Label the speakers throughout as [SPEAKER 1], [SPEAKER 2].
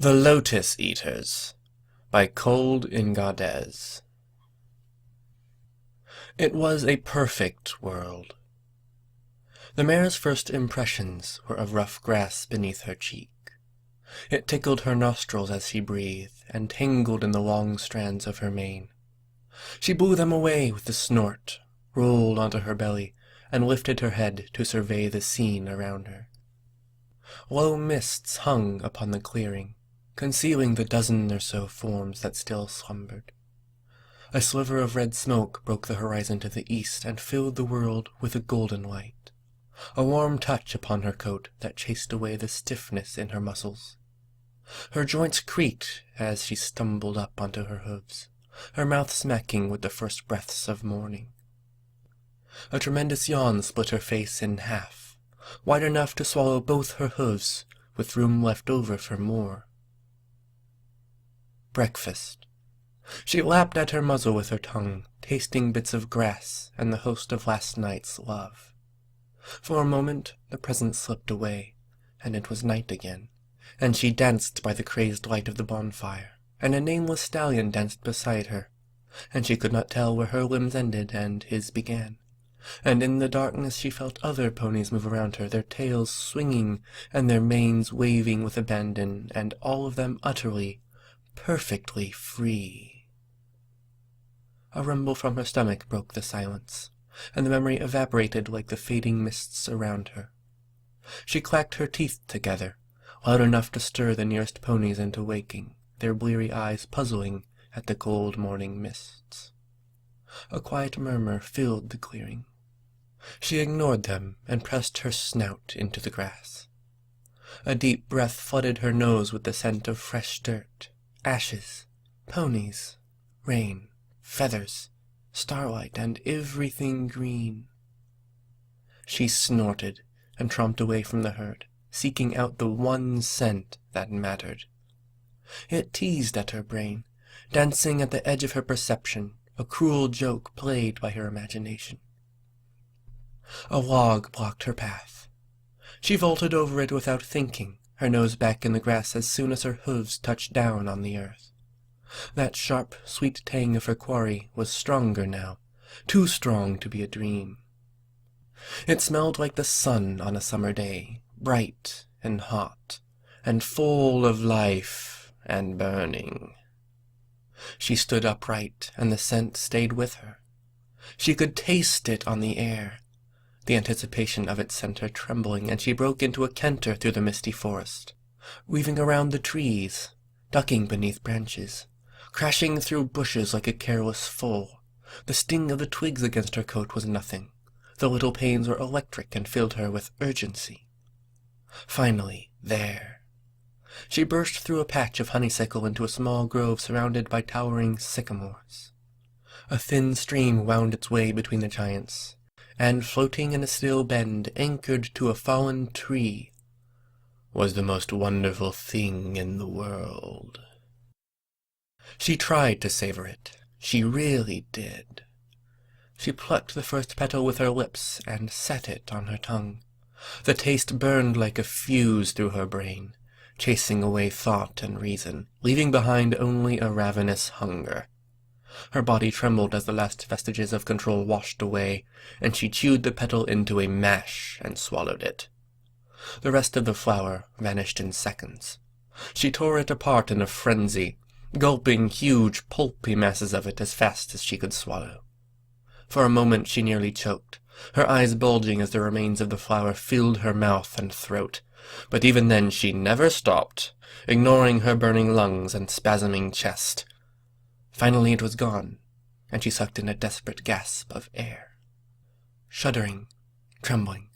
[SPEAKER 1] The Lotus Eaters by Cold Ingadez. It was a perfect world. The mare's first impressions were of rough grass beneath her cheek. It tickled her nostrils as she breathed, and tangled in the long strands of her mane. She blew them away with a snort, rolled onto her belly, and lifted her head to survey the scene around her. Low mists hung upon the clearing, concealing the dozen or so forms that still slumbered. A sliver of red smoke broke the horizon to the east and filled the world with a golden light, a warm touch upon her coat that chased away the stiffness in her muscles. Her joints creaked as she stumbled up onto her hooves, her mouth smacking with the first breaths of morning. A tremendous yawn split her face in half, wide enough to swallow both her hooves, with room left over for more. Breakfast. She lapped at her muzzle with her tongue, tasting bits of grass and the host of last night's love. For a moment the present slipped away, and it was night again, and she danced by the crazed light of the bonfire, and a nameless stallion danced beside her, and she could not tell where her limbs ended and his began. And in the darkness she felt other ponies move around her, their tails swinging and their manes waving with abandon, and all of them utterly, perfectly free. A rumble from her stomach broke the silence, and the memory evaporated like the fading mists around her. She clacked her teeth together, loud enough to stir the nearest ponies into waking, their bleary eyes puzzling at the cold morning mists. A quiet murmur filled the clearing. She ignored them and pressed her snout into the grass. A deep breath flooded her nose with the scent of fresh dirt, ashes, ponies, rain, feathers, starlight, and everything green. She snorted and tromped away from the herd, seeking out the one scent that mattered. It teased at her brain, dancing at the edge of her perception, a cruel joke played by her imagination. A log blocked her path. She vaulted over it without thinking, her nose back in the grass as soon as her hooves touched down on the earth. That sharp, sweet tang of her quarry was stronger now, too strong to be a dream. It smelled like the sun on a summer day, bright and hot, and full of life and burning. She stood upright, and the scent stayed with her. She could taste it on the air, the anticipation of it sent her trembling, and she broke into a canter through the misty forest, weaving around the trees, ducking beneath branches, crashing through bushes like a careless foal. The sting of the twigs against her coat was nothing. The little pains were electric and filled her with urgency. Finally, there. She burst through a patch of honeysuckle into a small grove surrounded by towering sycamores. A thin stream wound its way between the giants, and floating in a still bend, anchored to a fallen tree, was the most wonderful thing in the world. She tried to savor it. She really did. She plucked the first petal with her lips and set it on her tongue. The taste burned like a fuse through her brain, chasing away thought and reason, leaving behind only a ravenous hunger. Her body trembled as the last vestiges of control washed away, and she chewed the petal into a mash and swallowed it. The rest of the flower vanished in seconds. She tore it apart in a frenzy, gulping huge, pulpy masses of it as fast as she could swallow. For a moment she nearly choked, her eyes bulging as the remains of the flower filled her mouth and throat, but even then she never stopped, ignoring her burning lungs and spasming chest. Finally it was gone, and she sucked in a desperate gasp of air. Shuddering, trembling,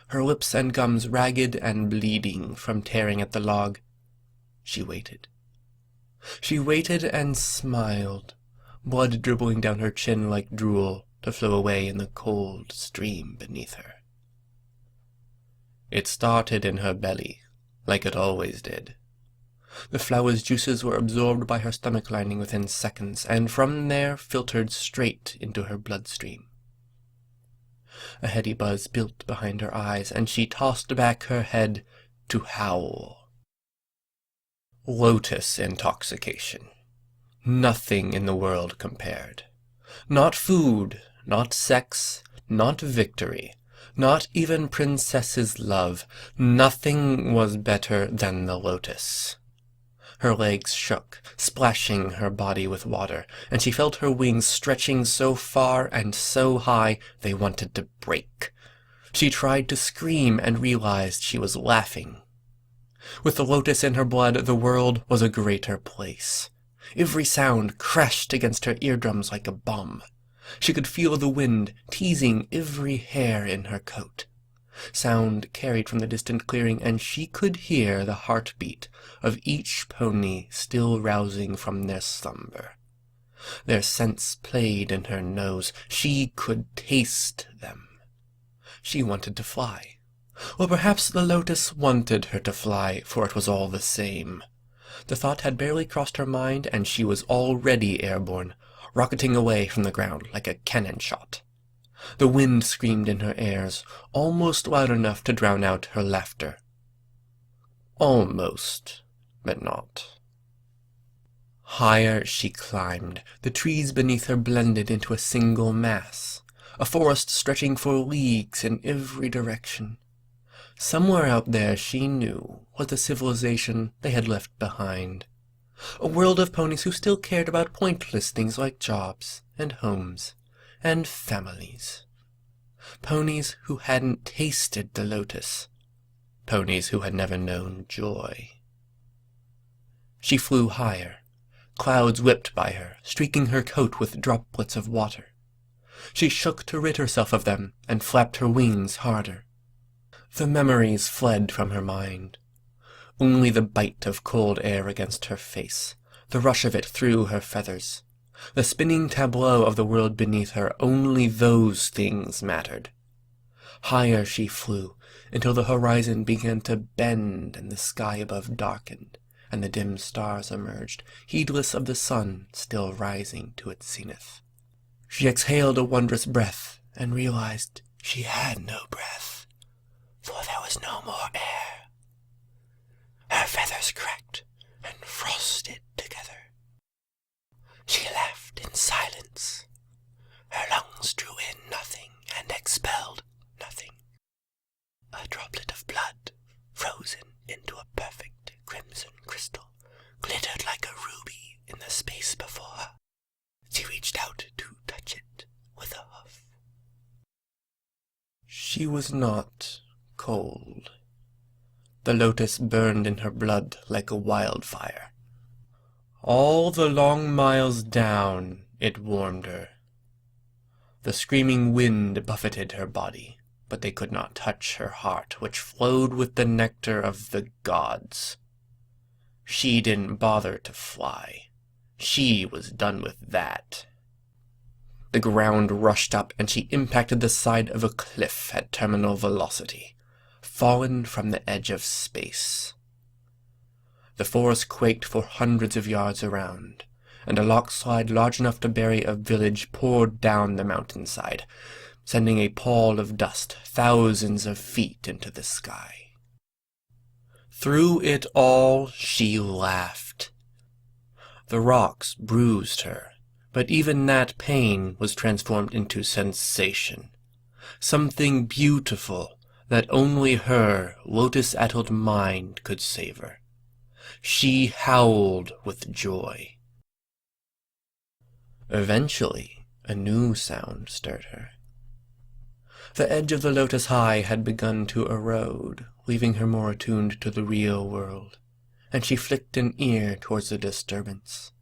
[SPEAKER 1] her lips and gums ragged and bleeding from tearing at the log, she waited. She waited and smiled, blood dribbling down her chin like drool to flow away in the cold stream beneath her. It started in her belly, like it always did. The flower's juices were absorbed by her stomach lining within seconds, and from there filtered straight into her bloodstream. A heady buzz built behind her eyes, and she tossed back her head to howl. Lotus intoxication. Nothing in the world compared. Not food, not sex, not victory, not even princess's love. Nothing was better than the lotus. Her legs shook, splashing her body with water, and she felt her wings stretching so far and so high they wanted to break. She tried to scream and realized she was laughing. With the lotus in her blood, the world was a greater place. Every sound crashed against her eardrums like a bomb. She could feel the wind teasing every hair in her coat. Sound carried from the distant clearing, and she could hear the heartbeat of each pony still rousing from their slumber. Their scents played in her nose. She could taste them. She wanted to fly. Or perhaps the lotus wanted her to fly, for it was all the same. The thought had barely crossed her mind, and she was already airborne, rocketing away from the ground like a cannon shot. The wind screamed in her ears, almost loud enough to drown out her laughter. Almost, but not. Higher she climbed. The trees beneath her blended into a single mass, a forest stretching for leagues in every direction. Somewhere out there, she knew, was the civilization they had left behind. A world of ponies who still cared about pointless things like jobs and homes and families. Ponies who hadn't tasted the lotus. Ponies who had never known joy. She flew higher. Clouds whipped by her, streaking her coat with droplets of water. She shook to rid herself of them and flapped her wings harder. The memories fled from her mind. Only the bite of cold air against her face, the rush of it through her feathers, the spinning tableau of the world beneath her, only those things mattered. Higher she flew, until the horizon began to bend and the sky above darkened, and the dim stars emerged, heedless of the sun still rising to its zenith. She exhaled a wondrous breath, and realized she had no breath, for there was no more air. Her feathers cracked and frosted together. She laughed in silence. Her lungs drew in nothing and expelled nothing. A droplet of blood, frozen into a perfect crimson crystal, glittered like a ruby in the space before her. She reached out to touch it with a hoof. She was not cold. The lotus burned in her blood like a wildfire. All the long miles down it warmed her. The screaming wind buffeted her body, but they could not touch her heart, which flowed with the nectar of the gods. She didn't bother to fly. She was done with that. The ground rushed up, and she impacted the side of a cliff at terminal velocity, fallen from the edge of space. The forest quaked for hundreds of yards around, and a lockslide large enough to bury a village poured down the mountainside, sending a pall of dust thousands of feet into the sky. Through it all, she laughed. The rocks bruised her, but even that pain was transformed into sensation, something beautiful that only her lotus-addled mind could savor. She howled with joy. Eventually, a new sound stirred her. The edge of the lotus high had begun to erode, leaving her more attuned to the real world, and she flicked an ear towards the disturbance.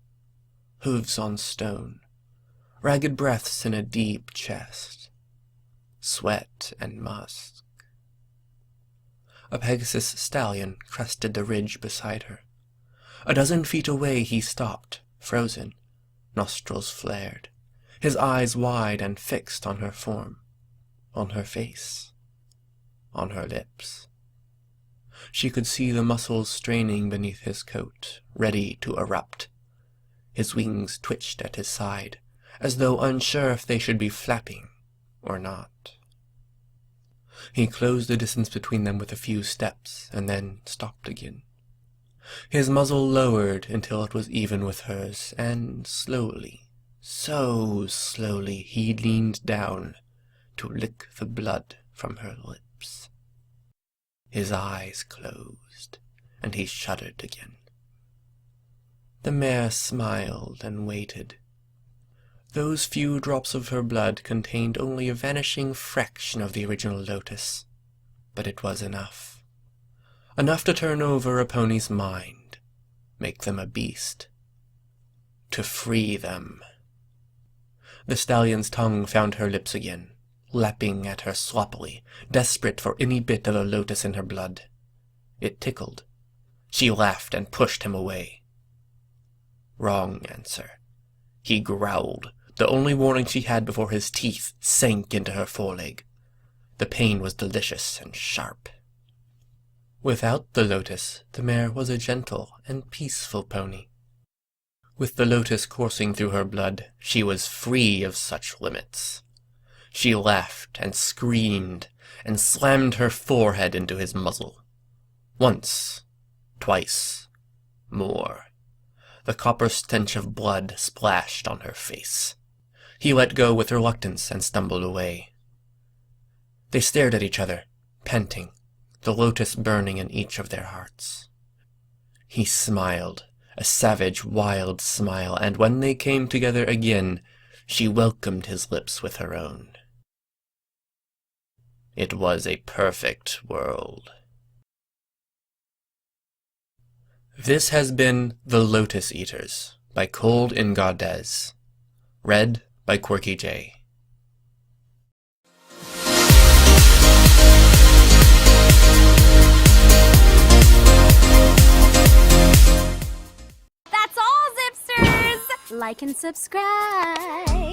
[SPEAKER 1] Hooves on stone, ragged breaths in a deep chest, sweat and musk. A Pegasus stallion crested the ridge beside her. A dozen feet away he stopped, frozen, nostrils flared, his eyes wide and fixed on her form, on her face, on her lips. She could see the muscles straining beneath his coat, ready to erupt. His wings twitched at his side, as though unsure if they should be flapping or not. He closed the distance between them with a few steps, and then stopped again. His muzzle lowered until it was even with hers, and slowly, so slowly, he leaned down to lick the blood from her lips. His eyes closed, and he shuddered again. The mare smiled and waited. Those few drops of her blood contained only a vanishing fraction of the original lotus, but it was enough. Enough to turn over a pony's mind, make them a beast, to free them. The stallion's tongue found her lips again, lapping at her sloppily, desperate for any bit of the lotus in her blood. It tickled. She laughed and pushed him away. Wrong answer. He growled, the only warning she had before his teeth sank into her foreleg. The pain was delicious and sharp. Without the lotus, the mare was a gentle and peaceful pony. With the lotus coursing through her blood, she was free of such limits. She laughed and screamed and slammed her forehead into his muzzle. Once, twice, more. The copper stench of blood splashed on her face. He let go with reluctance and stumbled away. They stared at each other, panting, the lotus burning in each of their hearts. He smiled, a savage, wild smile, and when they came together again, she welcomed his lips with her own. It was a perfect world. This has been The Lotus Eaters by Cold Ingadez. Read by Quirky J.
[SPEAKER 2] That's all, Zipsters! Like and subscribe.